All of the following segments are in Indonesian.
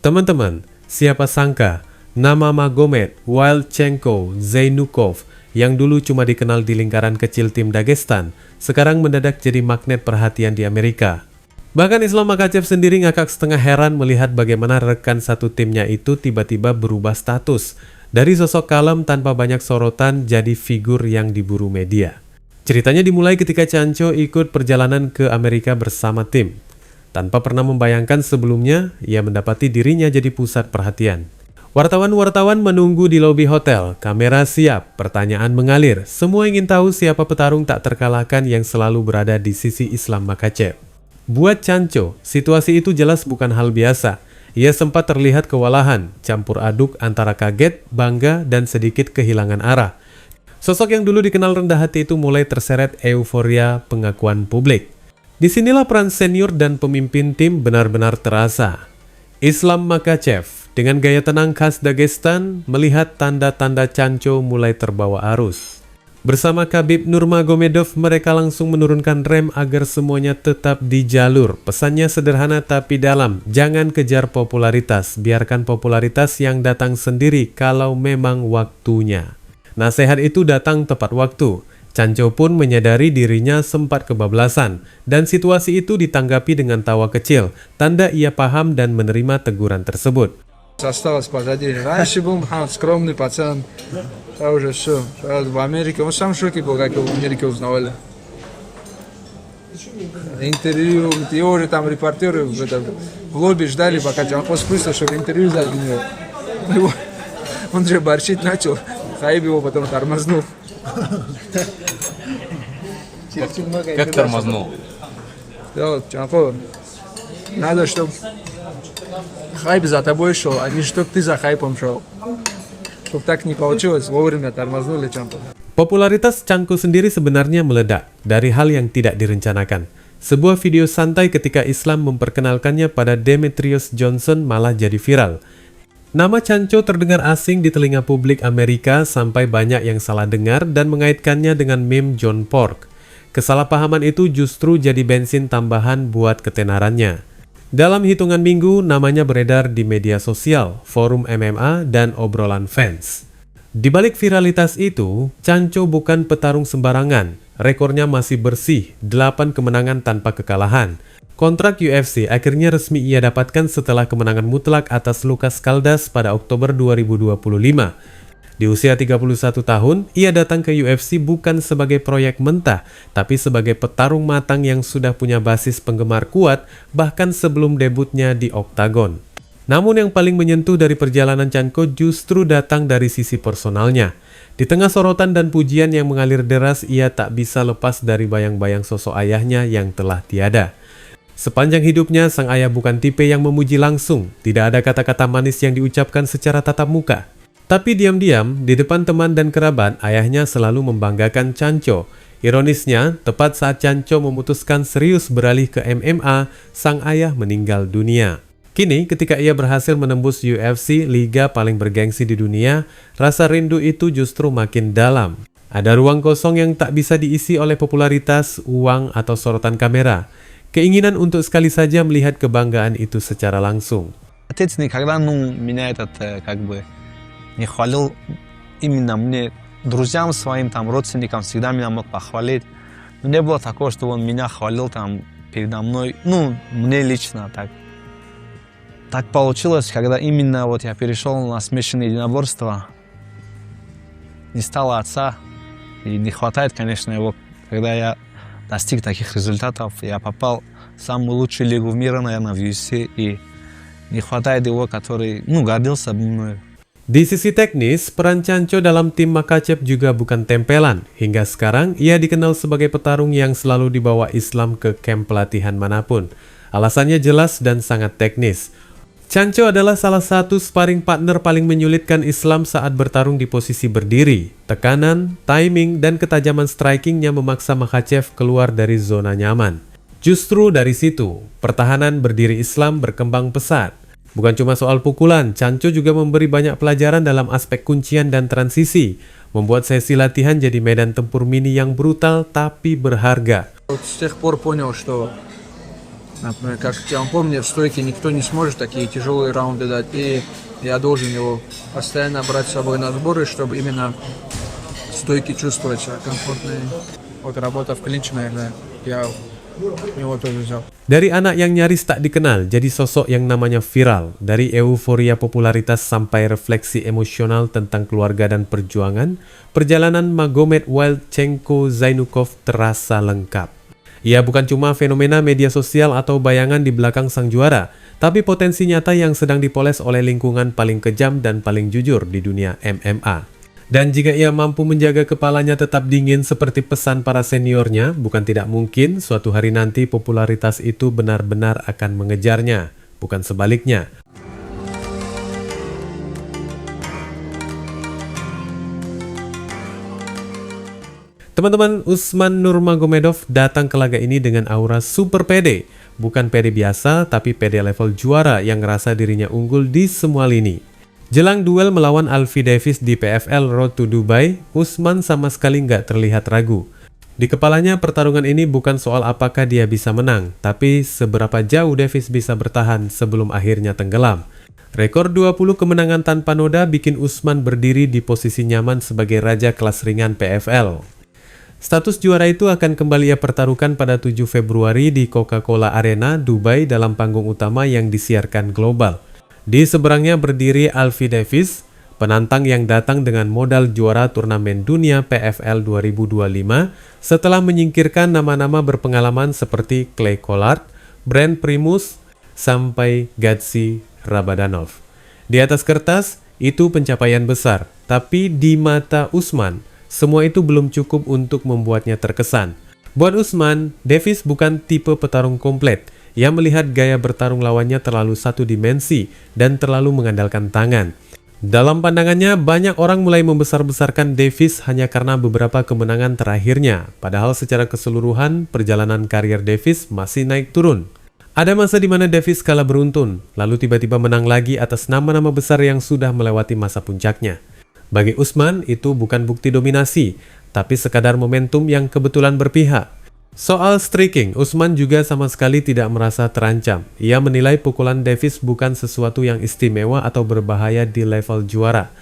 Teman-teman, siapa sangka nama Magomed Wildchenko Zainukov yang dulu cuma dikenal di lingkaran kecil tim Dagestan, sekarang mendadak jadi magnet perhatian di Amerika. Bahkan Islam Makhachev sendiri ngakak setengah heran melihat bagaimana rekan satu timnya itu tiba-tiba berubah status. Dari sosok kalem tanpa banyak sorotan jadi figur yang diburu media. Ceritanya dimulai ketika Chancho ikut perjalanan ke Amerika bersama tim. Tanpa pernah membayangkan sebelumnya, ia mendapati dirinya jadi pusat perhatian. Wartawan-wartawan menunggu di lobi hotel, kamera siap, pertanyaan mengalir. Semua ingin tahu siapa petarung tak terkalahkan yang selalu berada di sisi Islam Makhachev. Buat Chancho, situasi itu jelas bukan hal biasa. Ia sempat terlihat kewalahan, campur aduk antara kaget, bangga, dan sedikit kehilangan arah. Sosok yang dulu dikenal rendah hati itu mulai terseret euforia pengakuan publik. Disinilah peran senior dan pemimpin tim benar-benar terasa. Islam Makhachev dengan gaya tenang khas Dagestan melihat tanda-tanda Chancho mulai terbawa arus. Bersama Khabib Nurmagomedov, mereka langsung menurunkan rem agar semuanya tetap di jalur. Pesannya sederhana tapi dalam, jangan kejar popularitas, biarkan popularitas yang datang sendiri kalau memang waktunya. Nasihat itu datang tepat waktu. Chancho pun menyadari dirinya sempat kebablasan, dan situasi itu ditanggapi dengan tawa kecil, tanda ia paham dan menerima teguran tersebut. Осталось позади. Раньше был скромный пацан, а уже все. В Америке, он сам в шоке был, как его в Америке узнавали. Интервью, его уже там репортеры в лобби ждали, пока он спустился, чтобы интервью взять у него. Он же борщить начал, Хаиб его потом тормознул. Как тормознул? Надо, чтобы Хайп за тобой шел, а не чтобы ты за хайпом шел. Чтобы так не получилось, вовремя тормознули Chancho. Popularitas Chancho sendiri sebenarnya meledak dari hal yang tidak direncanakan. Sebuah video santai ketika Islam memperkenalkannya pada Demetrius Johnson malah jadi viral. Nama Chancho terdengar asing di telinga publik Amerika sampai banyak yang salah dengar dan mengaitkannya dengan meme John Pork. Kesalahpahaman itu justru jadi bensin tambahan buat ketenarannya. Dalam hitungan minggu, namanya beredar di media sosial, forum MMA, dan obrolan fans. Di balik viralitas itu, Chancho bukan petarung sembarangan. Rekornya masih bersih, 8 kemenangan tanpa kekalahan. Kontrak UFC akhirnya resmi ia dapatkan setelah kemenangan mutlak atas Lucas Caldas pada Oktober 2025. Di usia 31 tahun, ia datang ke UFC bukan sebagai proyek mentah, tapi sebagai petarung matang yang sudah punya basis penggemar kuat bahkan sebelum debutnya di oktagon. Namun yang paling menyentuh dari perjalanan Chancho justru datang dari sisi personalnya. Di tengah sorotan dan pujian yang mengalir deras, ia tak bisa lepas dari bayang-bayang sosok ayahnya yang telah tiada. Sepanjang hidupnya, sang ayah bukan tipe yang memuji langsung, tidak ada kata-kata manis yang diucapkan secara tatap muka. Tapi diam-diam, di depan teman dan kerabat, ayahnya selalu membanggakan Chancho. Ironisnya, tepat saat Chancho memutuskan serius beralih ke MMA, sang ayah meninggal dunia. Kini, ketika ia berhasil menembus UFC, liga paling bergengsi di dunia, rasa rindu itu justru makin dalam. Ada ruang kosong yang tak bisa diisi oleh popularitas, uang, atau sorotan kamera. Keinginan untuk sekali saja melihat kebanggaan itu secara langsung. Отец никогда, меня не хвалил именно мне, друзьям своим, родственникам, всегда меня мог похвалить. Но не было такого, что он меня хвалил передо мной, мне лично так. Так получилось, когда именно я перешел на смешанное единоборство, не стало отца, и не хватает, конечно, его, когда я достиг таких результатов, я попал в самую лучшую лигу в мире, наверное, в UFC, и не хватает его, который, гордился мной. Di sisi teknis, peran Chancho dalam tim Makhachev juga bukan tempelan. Hingga sekarang, ia dikenal sebagai petarung yang selalu dibawa Islam ke kamp pelatihan manapun. Alasannya jelas dan sangat teknis. Chancho adalah salah satu sparring partner paling menyulitkan Islam saat bertarung di posisi berdiri. Tekanan, timing, dan ketajaman strikingnya memaksa Makhachev keluar dari zona nyaman. Justru dari situ, pertahanan berdiri Islam berkembang pesat. Bukan cuma soal pukulan, Chancho juga memberi banyak pelajaran dalam aspek kuncian dan transisi, membuat sesi latihan jadi medan tempur mini yang brutal tapi berharga. С тех пор понял, что Например, как я помню, в стойке никто не сможет такие тяжелые раунды дать, и я должен его постоянно брать с собой на сборы, чтобы именно в стойке чувствовать себя комфортно. Вот работа в клинче, наверное, я его тоже взял. Dari anak yang nyaris tak dikenal jadi sosok yang namanya viral, dari euforia popularitas sampai refleksi emosional tentang keluarga dan perjuangan, perjalanan Magomed Wildchenko Zainukov terasa lengkap. Ia bukan cuma fenomena media sosial atau bayangan di belakang sang juara, tapi potensi nyata yang sedang dipoles oleh lingkungan paling kejam dan paling jujur di dunia MMA. Dan jika ia mampu menjaga kepalanya tetap dingin seperti pesan para seniornya, bukan tidak mungkin suatu hari nanti popularitas itu benar-benar akan mengejarnya, bukan sebaliknya. Teman-teman, Usman Nurmagomedov datang ke laga ini dengan aura super pede. Bukan pede biasa, tapi pede level juara yang ngerasa dirinya unggul di semua lini. Jelang duel melawan Alfie Davis di PFL Road to Dubai, Usman sama sekali nggak terlihat ragu. Di kepalanya pertarungan ini bukan soal apakah dia bisa menang, tapi seberapa jauh Davis bisa bertahan sebelum akhirnya tenggelam. Rekor 20 kemenangan tanpa noda bikin Usman berdiri di posisi nyaman sebagai raja kelas ringan PFL. Status juara itu akan kembali ia pertaruhkan pada 7 Februari di Coca-Cola Arena, Dubai dalam panggung utama yang disiarkan global. Di seberangnya berdiri Alfie Davis, penantang yang datang dengan modal juara turnamen dunia PFL 2025 setelah menyingkirkan nama-nama berpengalaman seperti Clay Collard, Brent Primus, sampai Gatsi Rabadanov. Di atas kertas, itu pencapaian besar, tapi di mata Usman, semua itu belum cukup untuk membuatnya terkesan. Buat Usman, Davis bukan tipe petarung komplit. Ia melihat gaya bertarung lawannya terlalu satu dimensi dan terlalu mengandalkan tangan. Dalam pandangannya, banyak orang mulai membesar-besarkan Davis hanya karena beberapa kemenangan terakhirnya, padahal secara keseluruhan perjalanan karier Davis masih naik turun. Ada masa di mana Davis kalah beruntun, lalu tiba-tiba menang lagi atas nama-nama besar yang sudah melewati masa puncaknya. Bagi Usman, itu bukan bukti dominasi, tapi sekadar momentum yang kebetulan berpihak. Soal striking, Usman juga sama sekali tidak merasa terancam. Ia menilai pukulan Davis bukan sesuatu yang istimewa atau berbahaya di level juara.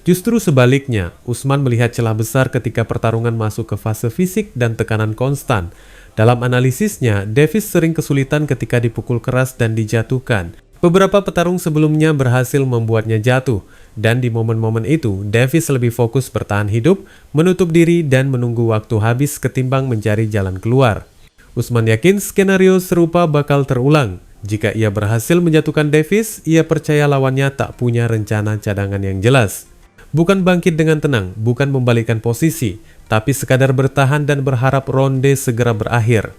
Justru sebaliknya, Usman melihat celah besar ketika pertarungan masuk ke fase fisik dan tekanan konstan. Dalam analisisnya, Davis sering kesulitan ketika dipukul keras dan dijatuhkan. Beberapa petarung sebelumnya berhasil membuatnya jatuh, dan di momen-momen itu, Davis lebih fokus bertahan hidup, menutup diri, dan menunggu waktu habis ketimbang mencari jalan keluar. Usman yakin skenario serupa bakal terulang. Jika ia berhasil menjatuhkan Davis, ia percaya lawannya tak punya rencana cadangan yang jelas. Bukan bangkit dengan tenang, bukan membalikkan posisi, tapi sekadar bertahan dan berharap ronde segera berakhir.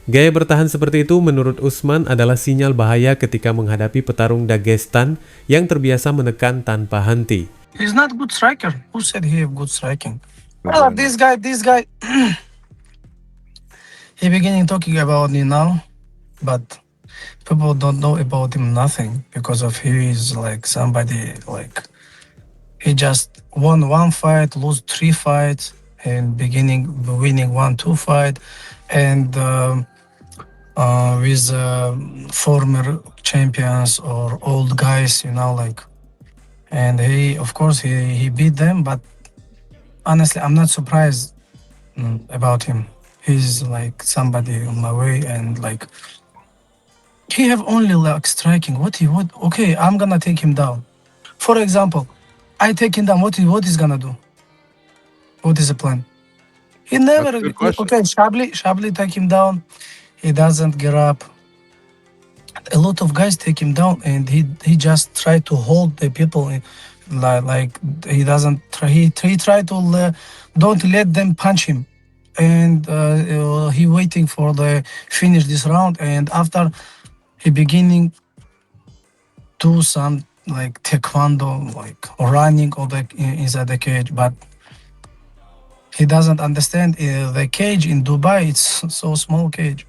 Gaya bertahan seperti itu menurut Usman adalah sinyal bahaya ketika menghadapi petarung Dagestan yang terbiasa menekan tanpa henti. He's not good striker. Who said he have good striking? Well, this guy, he beginning talking about me now, but people don't know about him nothing because of he is like somebody like he just won one fight, lose 3 fights, and beginning winning 1-2 fight, and with former champions or old guys, you know, like, and he, of course, he beat them, but honestly, I'm not surprised about him. He's like somebody on my way, and like, he have only like striking. Okay, I'm gonna take him down. For example, I take him down. What is gonna do? What is the plan? He never. Okay, Shabli take him down. He doesn't get up. A lot of guys take him down, and he just try to hold the people. Like he doesn't. He try to don't let them punch him, and he waiting for the finish this round. And after he beginning do some like taekwondo, like running or inside the cage, but he doesn't understand the cage in Dubai. It's so small cage.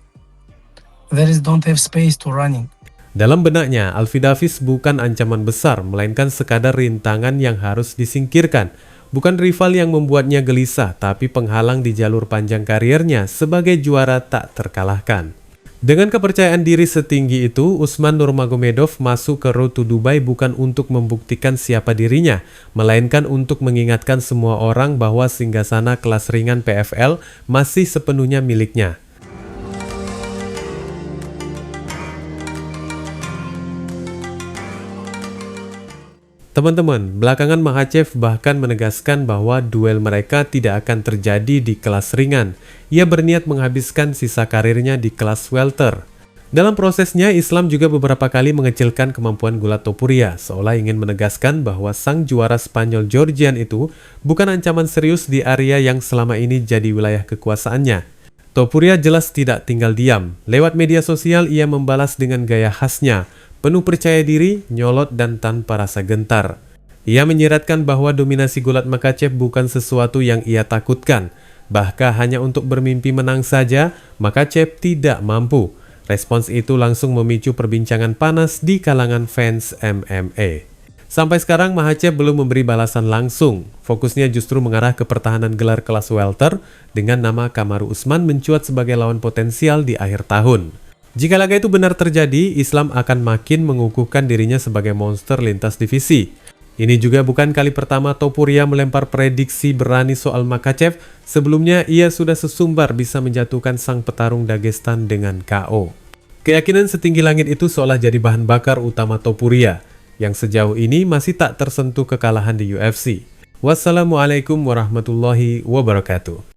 Don't have space to running. Dalam benaknya, Alfie Davis bukan ancaman besar, melainkan sekadar rintangan yang harus disingkirkan. Bukan rival yang membuatnya gelisah, tapi penghalang di jalur panjang kariernya sebagai juara tak terkalahkan. Dengan kepercayaan diri setinggi itu, Usman Nurmagomedov masuk ke Road to Dubai bukan untuk membuktikan siapa dirinya, melainkan untuk mengingatkan semua orang bahwa singgasana kelas ringan PFL masih sepenuhnya miliknya. Teman-teman, belakangan Makhachev bahkan menegaskan bahwa duel mereka tidak akan terjadi di kelas ringan. Ia berniat menghabiskan sisa karirnya di kelas welter. Dalam prosesnya, Islam juga beberapa kali mengecilkan kemampuan Gulat Topuria, seolah ingin menegaskan bahwa sang juara Spanyol Georgian itu bukan ancaman serius di area yang selama ini jadi wilayah kekuasaannya. Topuria jelas tidak tinggal diam. Lewat media sosial, ia membalas dengan gaya khasnya, penuh percaya diri, nyolot, dan tanpa rasa gentar. Ia menyiratkan bahwa dominasi Gulat Makhachev bukan sesuatu yang ia takutkan. Bahkan hanya untuk bermimpi menang saja, Makhachev tidak mampu. Respons itu langsung memicu perbincangan panas di kalangan fans MMA. Sampai sekarang Makhachev belum memberi balasan langsung. Fokusnya justru mengarah ke pertahanan gelar kelas welter dengan nama Kamaru Usman mencuat sebagai lawan potensial di akhir tahun. Jika laga itu benar terjadi, Islam akan makin mengukuhkan dirinya sebagai monster lintas divisi. Ini juga bukan kali pertama Topuria melempar prediksi berani soal Makhachev. Sebelumnya, ia sudah sesumbar bisa menjatuhkan sang petarung Dagestan dengan KO. Keyakinan setinggi langit itu seolah jadi bahan bakar utama Topuria, yang sejauh ini masih tak tersentuh kekalahan di UFC. Wassalamualaikum warahmatullahi wabarakatuh.